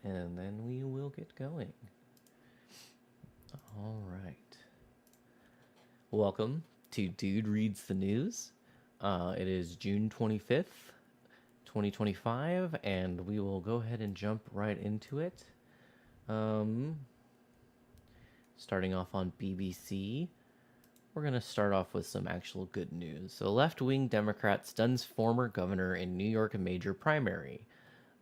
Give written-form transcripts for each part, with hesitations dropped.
and then we will get going. All right. Welcome to Dude Reads the News. It is June 25th, 2025, and we will go ahead and jump right into it. Starting off on BBC, we're going to start off with some actual good news. So, left wing Democrat stuns former governor in New York major primary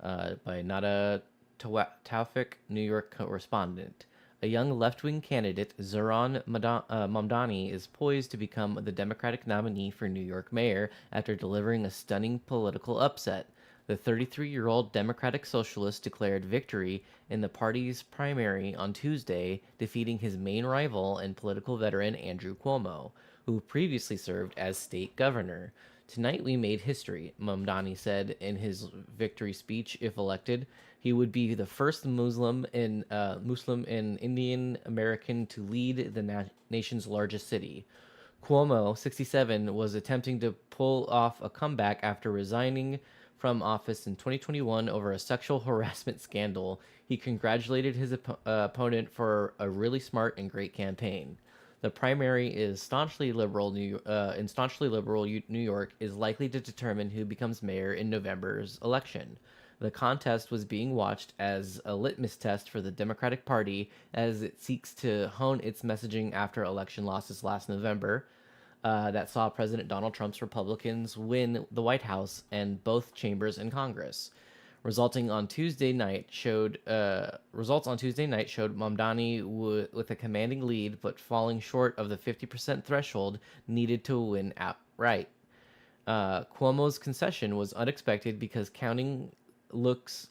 by Nada Taufik, New York correspondent. A young left wing candidate, Zohran Mamdani, is poised to become the Democratic nominee for New York mayor after delivering a stunning political upset. The 33-year-old Democratic Socialist declared victory in the party's primary on Tuesday, defeating his main rival and political veteran Andrew Cuomo, who previously served as state governor. Tonight we made history, Mamdani said in his victory speech. If elected, he would be the first Muslim and Indian American to lead the nation's largest city. Cuomo, 67, was attempting to pull off a comeback after resigning from office in 2021 over a sexual harassment scandal. He congratulated his opponent for a really smart and great campaign. The primary is staunchly liberal. New York is likely to determine who becomes mayor in November's election. The contest was being watched as a litmus test for the Democratic Party as it seeks to hone its messaging after election losses last November that saw President Donald Trump's Republicans win the White House and both chambers in Congress. Results on Tuesday night showed Mamdani with a commanding lead, but falling short of the 50% threshold needed to win outright. Cuomo's concession was unexpected because counting looks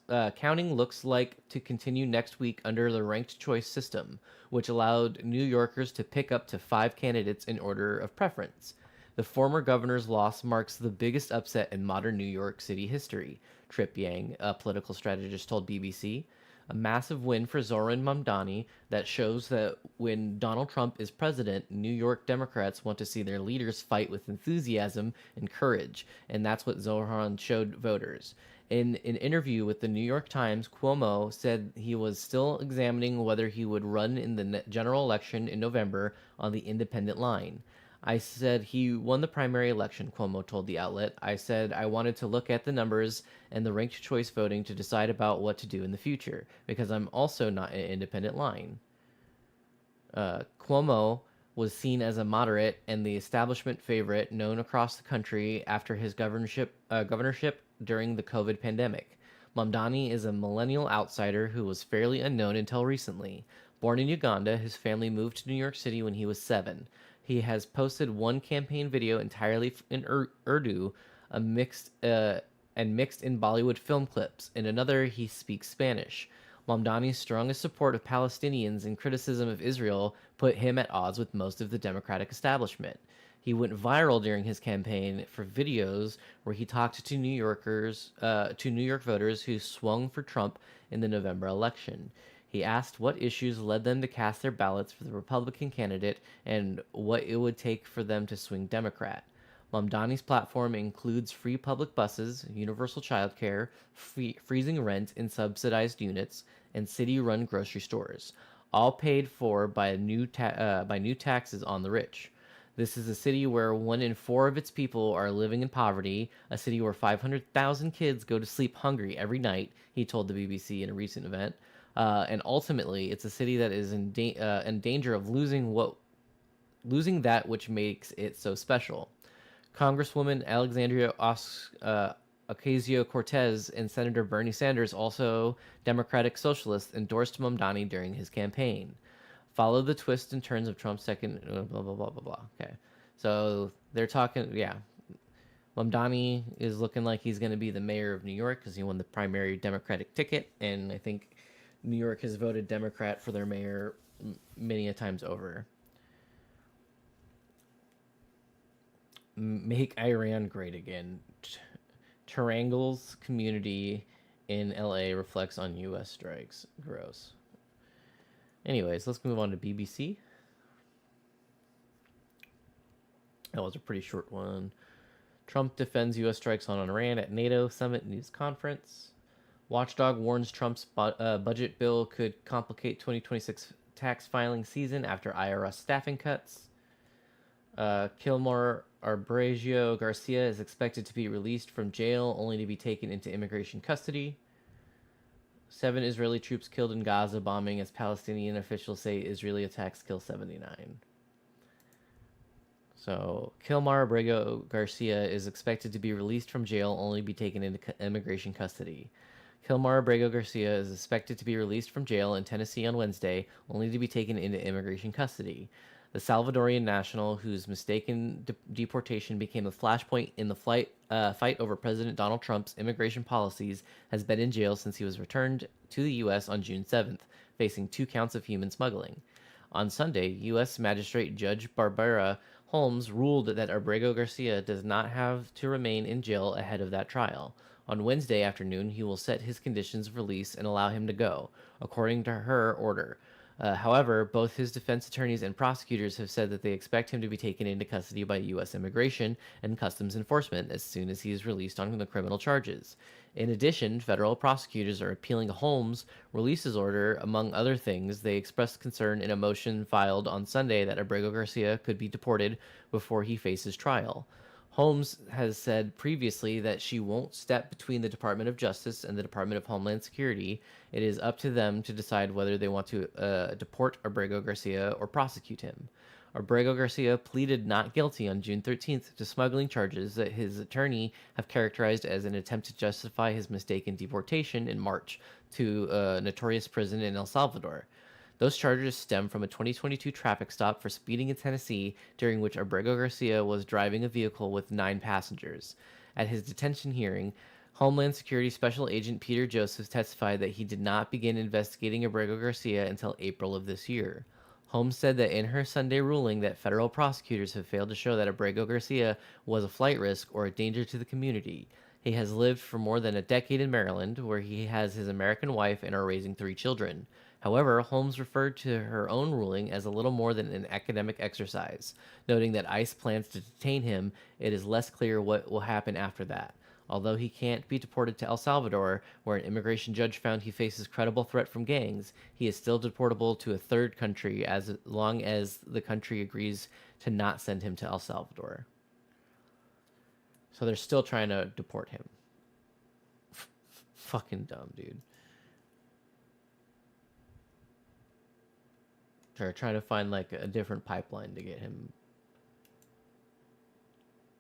like to continue next week under the ranked choice system, which allowed New Yorkers to pick up to 5 candidates in order of preference. The former governor's loss marks the biggest upset in modern New York City history, Trip Yang, a political strategist, told BBC. A massive win for Zohran Mamdani that shows that when Donald Trump is president, New York Democrats want to see their leaders fight with enthusiasm and courage, and that's what Zohran showed voters. In an interview with the New York Times, Cuomo said he was still examining whether he would run in the general election in November on the independent line. I said he won the primary election, Cuomo told the outlet. I said I wanted to look at the numbers and the ranked choice voting to decide about what to do in the future, because I'm also not an independent line. Cuomo was seen as a moderate and the establishment favorite known across the country after his governorship during the COVID pandemic. Mamdani is a millennial outsider who was fairly unknown until recently. Born in Uganda, his family moved to New York City when he was 7. He has posted one campaign video entirely in Urdu, mixed in Bollywood film clips. In another, he speaks Spanish. Mamdani's strongest support of Palestinians and criticism of Israel put him at odds with most of the Democratic establishment. He went viral during his campaign for videos where he talked to New York voters who swung for Trump in the November election. He asked what issues led them to cast their ballots for the Republican candidate and what it would take for them to swing Democrat. Mamdani's platform includes free public buses, universal childcare, freezing rent in subsidized units, and city-run grocery stores, all paid for by new taxes on the rich. This is a city where 1 in 4 of its people are living in poverty, a city where 500,000 kids go to sleep hungry every night, he told the BBC in a recent event. And ultimately, it's a city that is in danger of losing that which makes it so special. Congresswoman Alexandria Ocasio-Cortez and Senator Bernie Sanders, also Democratic Socialists, endorsed Mamdani during his campaign. Follow the twists and turns of Trump's second... blah, blah, blah, blah, blah. Okay. So they're talking... Yeah. Mamdani is looking like he's going to be the mayor of New York because he won the primary Democratic ticket. And I think New York has voted Democrat for their mayor many a times over. Make Iran great again. Triangle's community in LA reflects on U.S. strikes. Gross. Anyways, let's move on to BBC. That was a pretty short one. Trump defends U.S. strikes on Iran at NATO summit news conference. Watchdog warns Trump's budget bill could complicate 2026 tax filing season after IRS staffing cuts. Kilmore Arbragio Garcia is expected to be released from jail, only to be taken into immigration custody. 7 Israeli troops killed in Gaza bombing as Palestinian officials say Israeli attacks kill 79. So, Kilmar Abrego Garcia is expected to be released from jail, only to be taken into immigration custody. Kilmar Abrego Garcia is expected to be released from jail in Tennessee on Wednesday, only to be taken into immigration custody. The Salvadorian national, whose mistaken deportation became a flashpoint in the fight over President Donald Trump's immigration policies, has been in jail since he was returned to the U.S. on June 7th, facing 2 counts of human smuggling. On Sunday, U.S. Magistrate Judge Barbara Holmes ruled that Abrego Garcia does not have to remain in jail ahead of that trial. On Wednesday afternoon, he will set his conditions of release and allow him to go, according to her order. However, both his defense attorneys and prosecutors have said that they expect him to be taken into custody by U.S. Immigration and Customs Enforcement as soon as he is released on the criminal charges. In addition, federal prosecutors are appealing Holmes' releases order. Among other things, they expressed concern in a motion filed on Sunday that Abrego Garcia could be deported before he faces trial. Holmes has said previously that she won't step between the Department of Justice and the Department of Homeland Security. It is up to them to decide whether they want to deport Abrego Garcia or prosecute him. Abrego Garcia pleaded not guilty on June 13th to smuggling charges that his attorney have characterized as an attempt to justify his mistaken deportation in March to a notorious prison in El Salvador. Those charges stem from a 2022 traffic stop for speeding in Tennessee, during which Abrego Garcia was driving a vehicle with 9 passengers. At his detention hearing, Homeland Security Special Agent Peter Joseph testified that he did not begin investigating Abrego Garcia until April of this year. Holmes said that in her Sunday ruling that federal prosecutors have failed to show that Abrego Garcia was a flight risk or a danger to the community. He has lived for more than a decade in Maryland, where he has his American wife and are raising 3 children. However, Holmes referred to her own ruling as a little more than an academic exercise, noting that ICE plans to detain him. It is less clear what will happen after that. Although he can't be deported to El Salvador, where an immigration judge found he faces credible threat from gangs, he is still deportable to a third country as long as the country agrees to not send him to El Salvador. So they're still trying to deport him. Fucking dumb, dude. They're trying to find like a different pipeline to get him.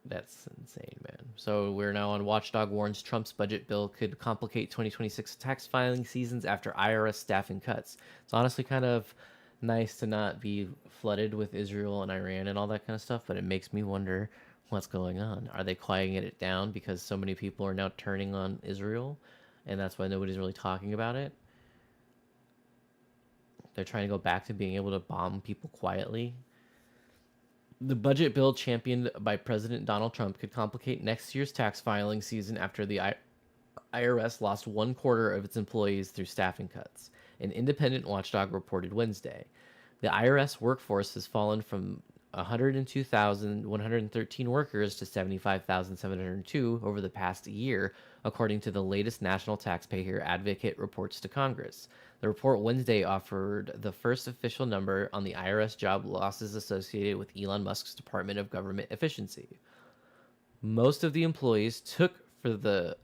That's insane, man. So we're now on Watchdog warns Trump's budget bill could complicate 2026 tax filing seasons after IRS staffing cuts. It's honestly kind of nice to not be flooded with Israel and Iran and all that kind of stuff, but it makes me wonder what's going on. Are they quieting it down because so many people are now turning on Israel, and that's why nobody's really talking about it? They're trying to go back to being able to bomb people quietly. The budget bill championed by President Donald Trump could complicate next year's tax filing season after the IRS lost 1/4 of its employees through staffing cuts, an independent watchdog reported Wednesday. The IRS workforce has fallen from 102,113 workers to 75,702 over the past year, according to the latest National Taxpayer Advocate reports to Congress. The report Wednesday offered the first official number on the IRS job losses associated with Elon Musk's Department of Government Efficiency. Most of the employees took the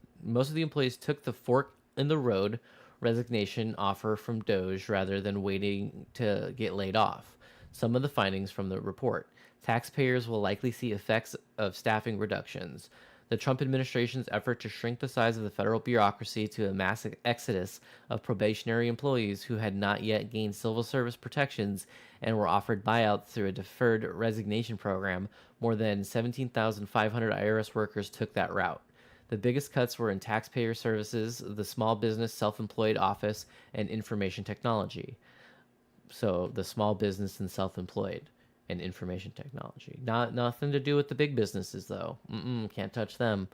fork in the road resignation offer from DOJ rather than waiting to get laid off. Some of the findings from the report: taxpayers will likely see effects of staffing reductions. The Trump administration's effort to shrink the size of the federal bureaucracy to a mass exodus of probationary employees who had not yet gained civil service protections and were offered buyouts through a deferred resignation program. More than 17,500 IRS workers took that route. The biggest cuts were in taxpayer services, the small business self-employed office, and information technology. So the small business and self-employed and information technology. Nothing to do with the big businesses, though. Can't touch them.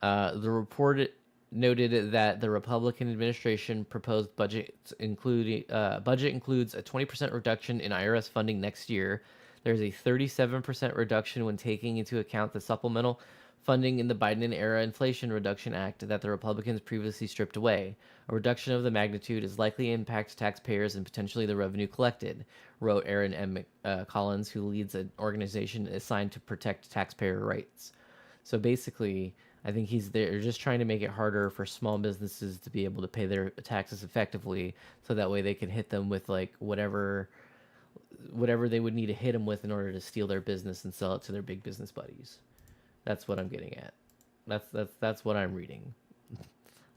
The report noted that the Republican administration proposed budget includes a 20% reduction in IRS funding next year. There's a 37% reduction when taking into account the supplemental funding in the Biden-era Inflation Reduction Act that the Republicans previously stripped away. A reduction of the magnitude is likely to impact taxpayers and potentially the revenue collected, wrote Aaron M. Collins, who leads an organization assigned to protect taxpayer rights. So basically, I think they're just trying to make it harder for small businesses to be able to pay their taxes effectively, so that way they can hit them with like whatever they would need to hit them with in order to steal their business and sell it to their big business buddies. That's what I'm getting at. That's what I'm reading.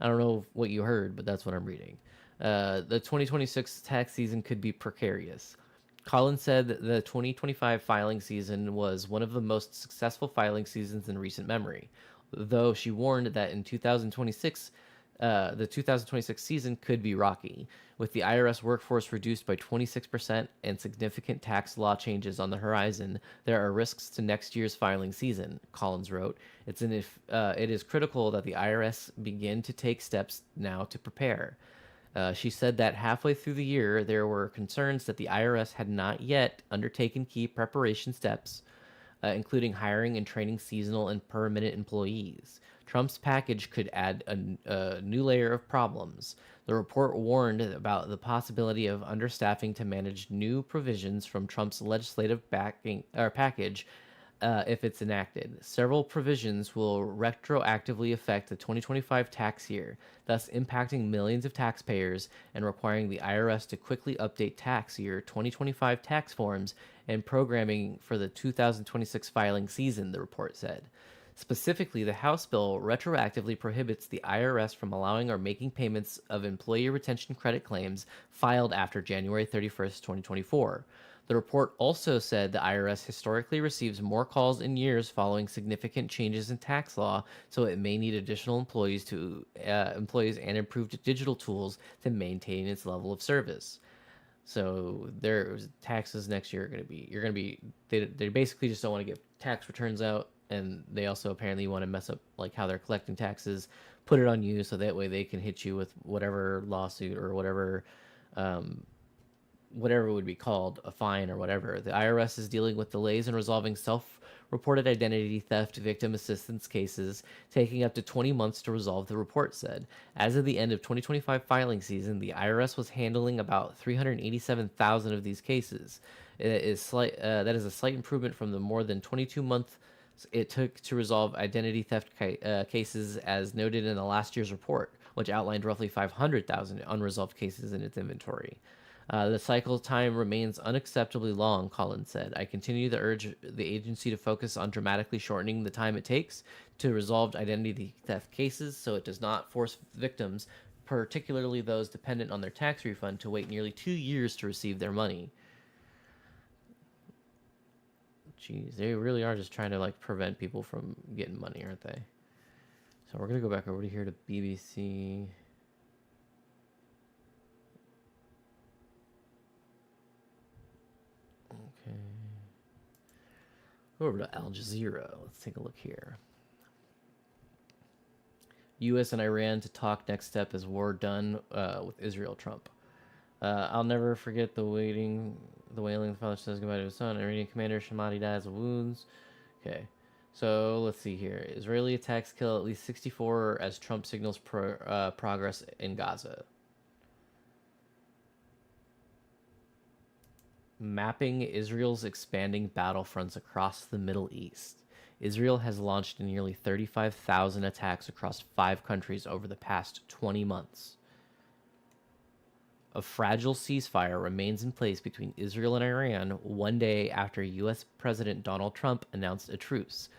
I don't know what you heard, but that's what I'm reading. The 2026 tax season could be precarious. Collins said that the 2025 filing season was one of the most successful filing seasons in recent memory, though she warned that in 2026, the 2026 season could be rocky, with the IRS workforce reduced by 26% and significant tax law changes on the horizon. There are risks to next year's filing season, Collins wrote. It is critical that the IRS begin to take steps now to prepare. She said that halfway through the year, there were concerns that the IRS had not yet undertaken key preparation steps, including hiring and training seasonal and permanent employees. Trump's package could add a new layer of problems. The report warned about the possibility of understaffing to manage new provisions from Trump's legislative package if it's enacted. Several provisions will retroactively affect the 2025 tax year, thus impacting millions of taxpayers and requiring the IRS to quickly update tax year 2025 tax forms and programming for the 2026 filing season, the report said. Specifically, the House bill retroactively prohibits the IRS from allowing or making payments of employee retention credit claims filed after January 31st, 2024. The report also said the IRS historically receives more calls in years following significant changes in tax law, so it may need additional employees and improved digital tools to maintain its level of service. So their taxes next year are going to be they basically just don't want to get tax returns out, and they also apparently want to mess up like how they're collecting taxes, put it on you so that way they can hit you with whatever lawsuit or whatever would be called a fine or whatever. The IRS is dealing with delays in resolving self-reported identity theft victim assistance cases, taking up to 20 months to resolve, the report said. As of the end of 2025 filing season, the IRS was handling about 387,000 of these cases. That is a slight improvement from the more than 22-month it took to resolve identity theft cases, as noted in the last year's report, which outlined roughly 500,000 unresolved cases in its inventory. The cycle time remains unacceptably long, Collins said. I continue to urge the agency to focus on dramatically shortening the time it takes to resolve identity theft cases so it does not force victims, particularly those dependent on their tax refund, to wait nearly 2 years to receive their money. Jeez, they really are just trying to like prevent people from getting money, aren't they? So we're going to go back over to here to BBC. Okay. Go over to Al Jazeera. Let's take a look here. U.S. and Iran to talk, next step is war done with Israel, Trump. I'll never forget the wailing the father says goodbye to his son. Iranian commander Shamadi dies of wounds. Okay. So let's see here. Israeli attacks kill at least 64 as Trump signals progress in Gaza. Mapping Israel's expanding battlefronts across the Middle East. Israel has launched nearly 35,000 attacks across 5 countries over the past 20 months. A fragile ceasefire remains in place between Israel and Iran 1 day after U.S. President Donald Trump announced a truce,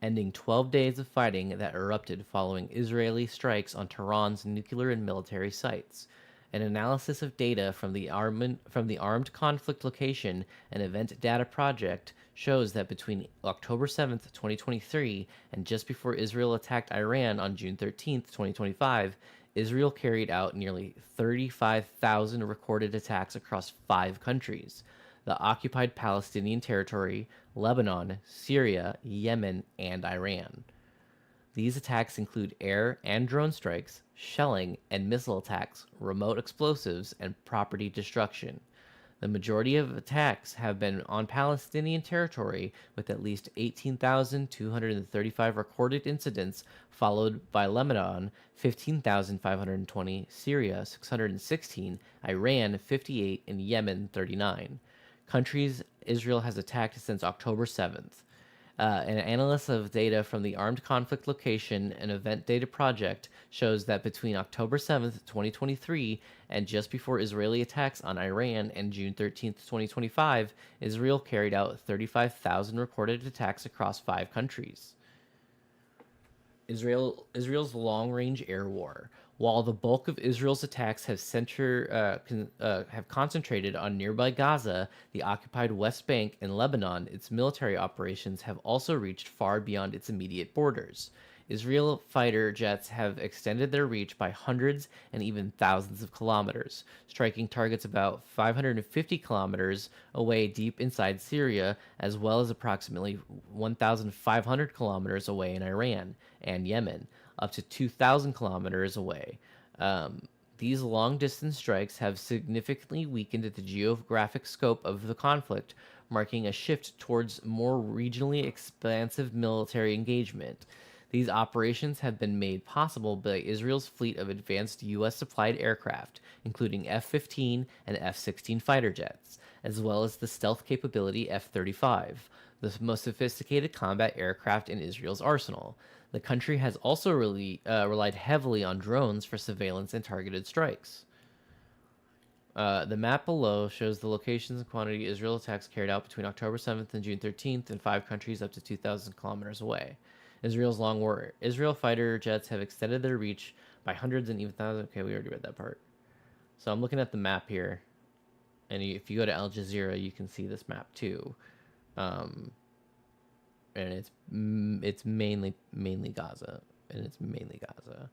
ending 12 days of fighting that erupted following Israeli strikes on Tehran's nuclear and military sites. An analysis of data from the Armed Conflict Location and Event Data Project shows that between October 7th, 2023, and just before Israel attacked Iran on June 13th, 2025, Israel carried out nearly 35,000 recorded attacks across 5 countries: the occupied Palestinian territory, Lebanon, Syria, Yemen, and Iran. These attacks include air and drone strikes, shelling and missile attacks, remote explosives, and property destruction. The majority of attacks have been on Palestinian territory, with at least 18,235 recorded incidents, followed by Lebanon, 15,520, Syria, 616, Iran, 58, and Yemen, 39. Countries Israel has attacked since October 7th. An analysis of data from the Armed Conflict Location and Event Data Project shows that between October 7th, 2023, and just before Israeli attacks on Iran and June 13th, 2025, Israel carried out 35,000 reported attacks across 5 countries. Israel's long-range air war. While the bulk of Israel's attacks have concentrated on nearby Gaza, the occupied West Bank, and Lebanon, its military operations have also reached far beyond its immediate borders. Israel fighter jets have extended their reach by hundreds and even thousands of kilometers, striking targets about 550 kilometers away deep inside Syria, as well as approximately 1,500 kilometers away in Iran and Yemen, up to 2,000 kilometers away. These long distance strikes have significantly weakened the geographic scope of the conflict, marking a shift towards more regionally expansive military engagement. These operations have been made possible by Israel's fleet of advanced U.S. supplied aircraft, including F 15 and F 16 fighter jets, as well as the stealth capability F 35, the most sophisticated combat aircraft in Israel's arsenal. The country has also relied heavily on drones for surveillance and targeted strikes. The map below shows the locations and quantity Israel attacks carried out between October 7th and June 13th in 5 countries up to 2,000 kilometers away. Israel fighter jets have extended their reach by hundreds and even thousands. Okay, we already read that part. So I'm looking at the map here, and if you go to Al Jazeera, you can see this map too. And it's mainly Gaza, and it's mainly Gaza.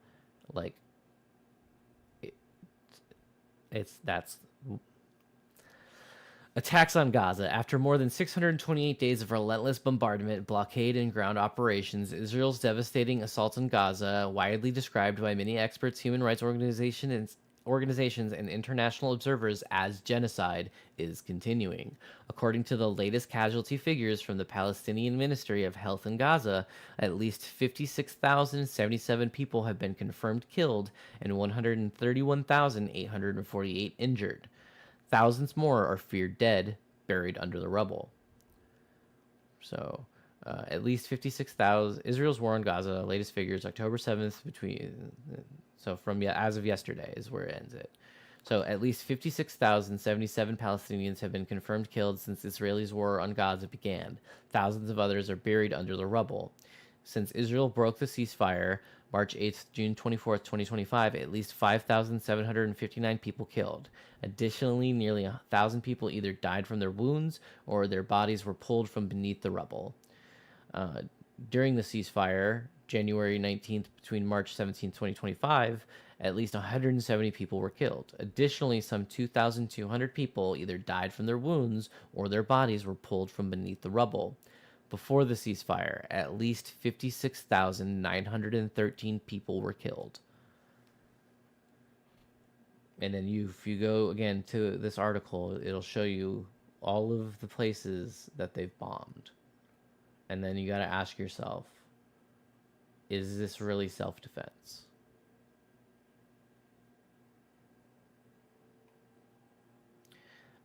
Like that's attacks on Gaza. After more than 628 days of relentless bombardment, blockade, and ground operations, Israel's devastating assault on Gaza, widely described by many experts, human rights organizations, and international observers as genocide, is continuing. According to the latest casualty figures from the Palestinian Ministry of Health in Gaza, at least 56,077 people have been confirmed killed and 131,848 injured. Thousands more are feared dead, buried under the rubble. So, at least 56,000. Israel's war on Gaza, latest figures, October 7th, as of yesterday is where it ends it. So, at least 56,077 Palestinians have been confirmed killed since Israel's war on Gaza began. Thousands of others are buried under the rubble. Since Israel broke the ceasefire, March 8th, June 24th, 2025, at least 5,759 people killed. Additionally, nearly 1,000 people either died from their wounds or their bodies were pulled from beneath the rubble. During the ceasefire, January 19th between March 17th, 2025, at least 170 people were killed. Additionally, some 2,200 people either died from their wounds or their bodies were pulled from beneath the rubble. Before the ceasefire, at least 56,913 people were killed. And then if you go again to this article, it'll show you all of the places that they've bombed. And then you got to ask yourself, is this really self-defense?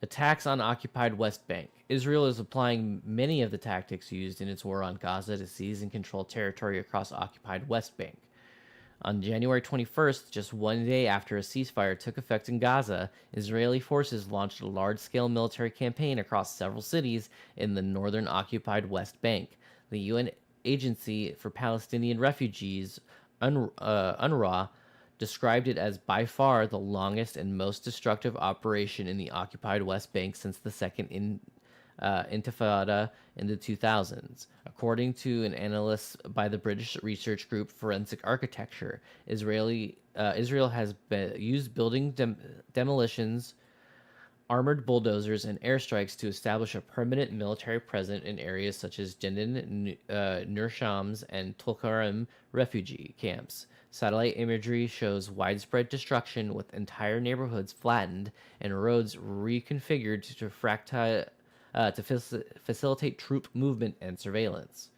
Attacks on occupied West Bank. Israel is applying many of the tactics used in its war on Gaza to seize and control territory across occupied West Bank. On January 21st, just one day after a ceasefire took effect in Gaza, Israeli forces launched a large-scale military campaign across several cities in the northern occupied West Bank. The UN Agency for Palestinian Refugees, UNRWA, described it as by far the longest and most destructive operation in the occupied West Bank since the Second Intifada in the 2000s. According to an analyst by the British research group Forensic Architecture, Israel has used building demolitions, armored bulldozers and airstrikes to establish a permanent military presence in areas such as Jenin, Nur Shams, and Tulkarem refugee camps. Satellite imagery shows widespread destruction with entire neighborhoods flattened and roads reconfigured to facilitate troop movement and surveillance.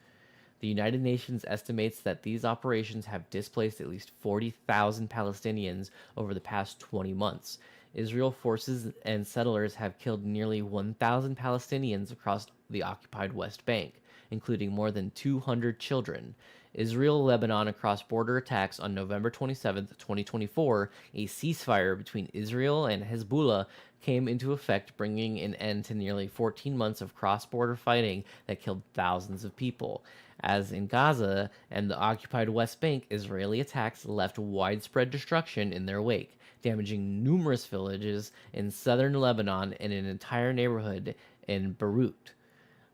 The United Nations estimates that these operations have displaced at least 40,000 Palestinians over the past 20 months. Israel forces and settlers have killed nearly 1,000 Palestinians across the occupied West Bank, including more than 200 children. Israel-Lebanon cross-border attacks on November 27, 2024, a ceasefire between Israel and Hezbollah came into effect, bringing an end to nearly 14 months of cross-border fighting that killed thousands of people. As in Gaza and the occupied West Bank, Israeli attacks left widespread destruction in their wake, damaging numerous villages in southern Lebanon and an entire neighborhood in Beirut.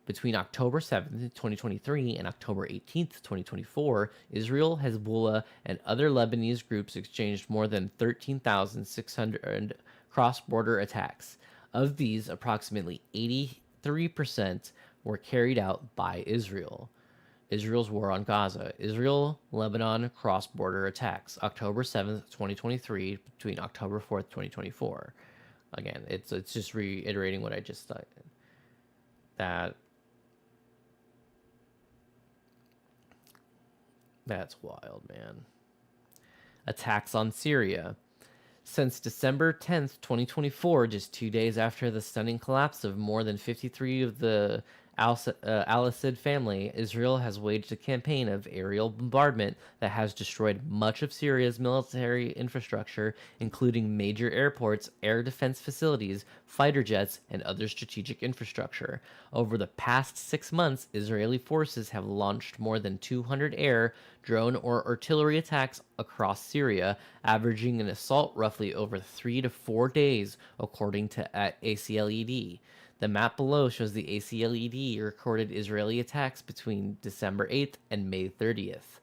Between October 7th, 2023 and October 18th, 2024, Israel, Hezbollah, and other Lebanese groups exchanged more than 13,600 cross-border attacks. Of these, approximately 83% were carried out by Israel. Israel's war on Gaza. Israel-Lebanon cross-border attacks. October 7th, 2023 between October 4th, 2024. Again, it's just reiterating what I just said. That's wild, man. Attacks on Syria. Since December 10th, 2024, just 2 days after the stunning collapse of more than 53 of the al-Assad family, Israel has waged a campaign of aerial bombardment that has destroyed much of Syria's military infrastructure, including major airports, air defense facilities, fighter jets, and other strategic infrastructure. Over the past 6 months, Israeli forces have launched more than 200 air, drone, or artillery attacks across Syria, averaging an assault roughly over 3 to 4 days, according to ACLED. The map below shows the ACLED recorded Israeli attacks between December 8th and May 30th.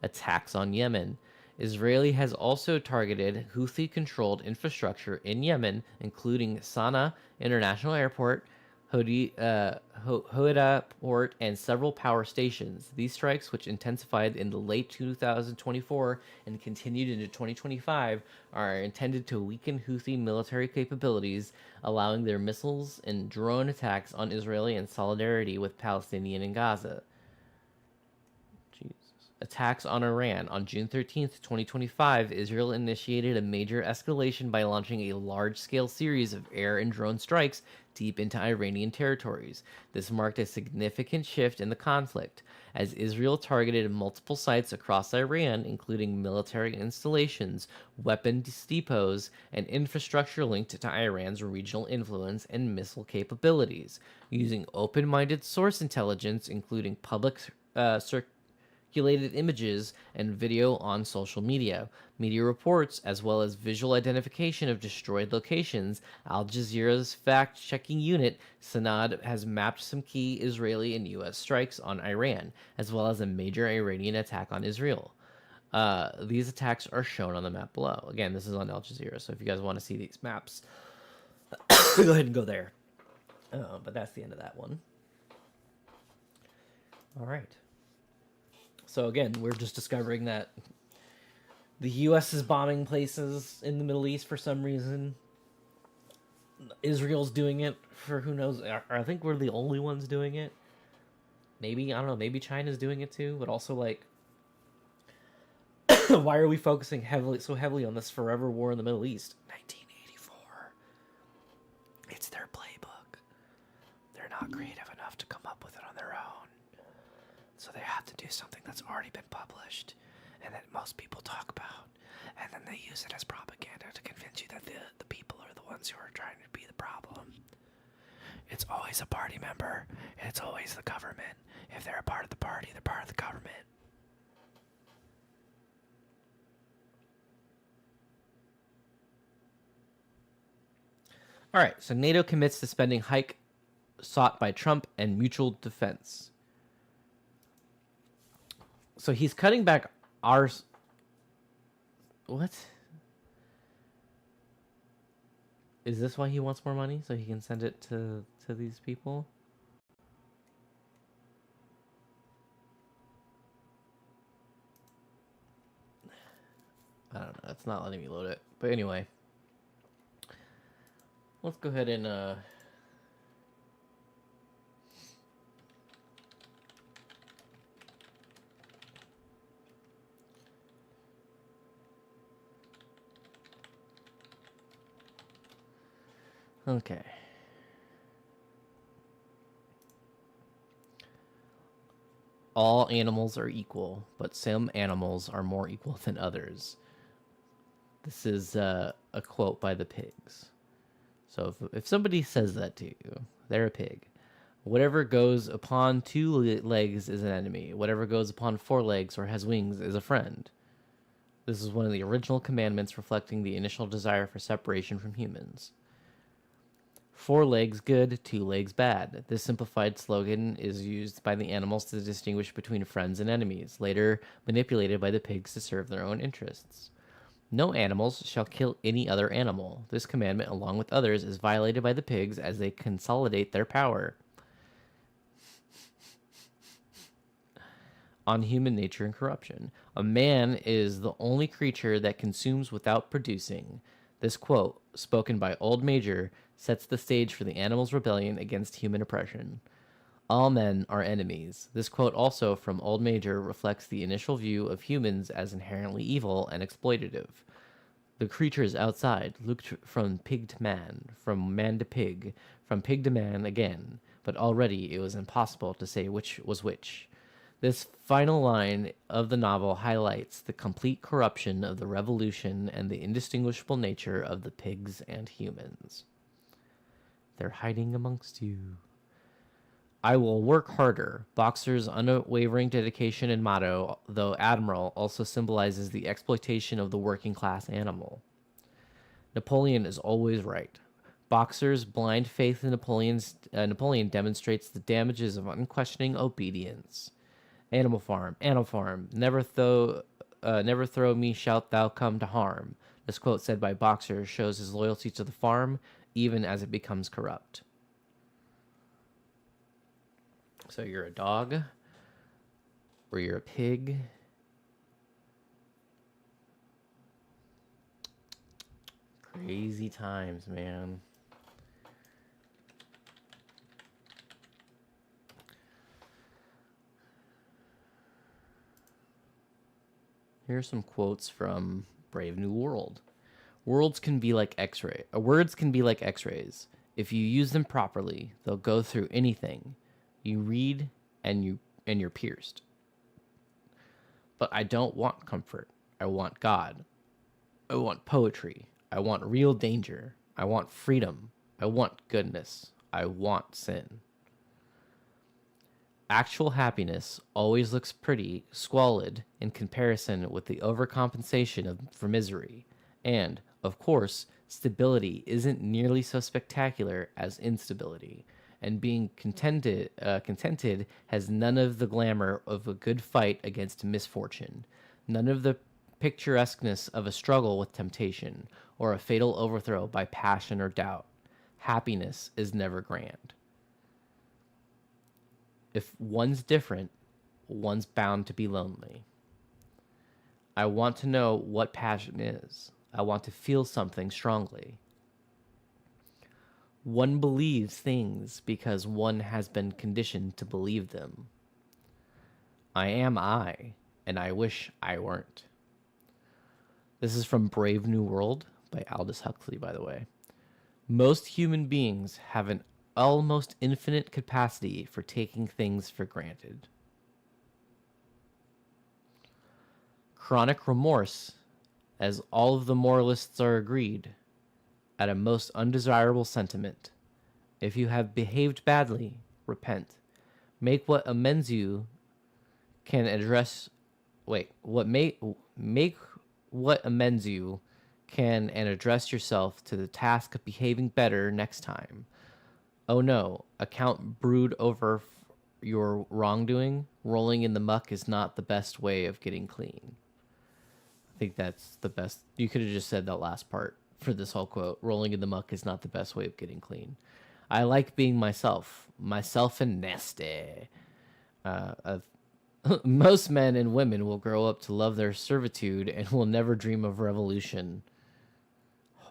Attacks on Yemen. Israel has also targeted Houthi-controlled infrastructure in Yemen, including Sana'a International Airport, Hodeida Port, and several power stations. These strikes, which intensified in the late 2024 and continued into 2025, are intended to weaken Houthi military capabilities, allowing their missiles and drone attacks on Israeli in solidarity with Palestinians in Gaza. Attacks on Iran. On June 13th, 2025, Israel initiated a major escalation by launching a large-scale series of air and drone strikes deep into Iranian territories. This marked a significant shift in the conflict, as Israel targeted multiple sites across Iran, including military installations, weapons depots, and infrastructure linked to Iran's regional influence and missile capabilities. Using open-minded source intelligence, including public circulated images and video on social media, media reports, as well as visual identification of destroyed locations, Al Jazeera's fact-checking unit, Sanad, has mapped some key Israeli and U.S. strikes on Iran, as well as a major Iranian attack on Israel. These attacks are shown on the map below. Again, this is on Al Jazeera, so if you guys want to see these maps, go ahead and go there. But that's the end of that one. All right. So again, we're just discovering that the U.S. is bombing places in the Middle East for some reason. Israel's doing it for who knows. I think we're the only ones doing it. Maybe, I don't know, maybe China's doing it too, but also like, why are we focusing so heavily on this forever war in the Middle East? 1984. It's their playbook. They're not creative enough to come up with it on their own. So they have to do something that's already been published and that most people talk about. And then they use it as propaganda to convince you that the people are the ones who are trying to be the problem. It's always a party member. And it's always the government. If they're a part of the party, they're part of the government. All right, so NATO commits to spending hike sought by Trump and mutual defense. So he's cutting back our... What? Is this why he wants more money so he can send it to these people? I don't know. It's not letting me load it. But anyway, let's go ahead and okay. All animals are equal, but some animals are more equal than others. This is a quote by the pigs. So if somebody says that to you, they're a pig. Whatever goes upon two legs is an enemy. Whatever goes upon four legs or has wings is a friend. This is one of the original commandments reflecting the initial desire for separation from humans. Four legs good, two legs bad. This simplified slogan is used by the animals to distinguish between friends and enemies, later manipulated by the pigs to serve their own interests. No animals shall kill any other animal. This commandment, along with others, is violated by the pigs as they consolidate their power on human nature and corruption. A man is the only creature that consumes without producing. This quote, spoken by Old Major, sets the stage for the animals' rebellion against human oppression. All men are enemies. This quote, also from Old Major, reflects the initial view of humans as inherently evil and exploitative. The creatures outside looked from pig to man, from man to pig, from pig to man again, but already it was impossible to say which was which. This final line of the novel highlights the complete corruption of the revolution and the indistinguishable nature of the pigs and humans. They're hiding amongst you. I will work harder. Boxer's unwavering dedication and motto, though admiral, also symbolizes the exploitation of the working class animal. Napoleon is always right. Boxer's blind faith in Napoleon demonstrates the damages of unquestioning obedience. Animal Farm, never throw me shalt thou come to harm. This quote said by Boxer shows his loyalty to the farm, even as it becomes corrupt. So you're a dog, or you're a pig. Crazy times, man. Here's some quotes from Brave New World. Words can be like X-rays. If you use them properly, they'll go through anything. You read and you're pierced. But I don't want comfort. I want God. I want poetry. I want real danger. I want freedom. I want goodness. I want sin. Actual happiness always looks pretty squalid in comparison with the overcompensation for misery. And, of course, stability isn't nearly so spectacular as instability. And being contented has none of the glamour of a good fight against misfortune, none of the picturesqueness of a struggle with temptation, or a fatal overthrow by passion or doubt. Happiness is never grand. If one's different, one's bound to be lonely. I want to know what passion is. I want to feel something strongly. One believes things because one has been conditioned to believe them. I am I, and I wish I weren't. This is from Brave New World by Aldous Huxley, by the way. Most human beings have an almost infinite capacity for taking things for granted. Chronic remorse, as all of the moralists are agreed, at a most undesirable sentiment. If you have behaved badly, repent. Make what amends you can address. Make what amends you can and address yourself to the task of behaving better next time. Oh no, account brood over your wrongdoing. Rolling in the muck is not the best way of getting clean. I think that's the best. You could have just said that last part for this whole quote. Rolling in the muck is not the best way of getting clean. I like being myself and nasty. Most men and women will grow up to love their servitude and will never dream of revolution.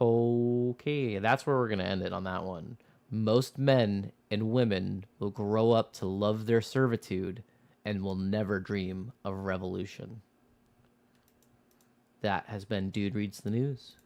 Okay, that's where we're going to end it on that one. Most men and women will grow up to love their servitude and will never dream of revolution. That has been Dude Reads the News.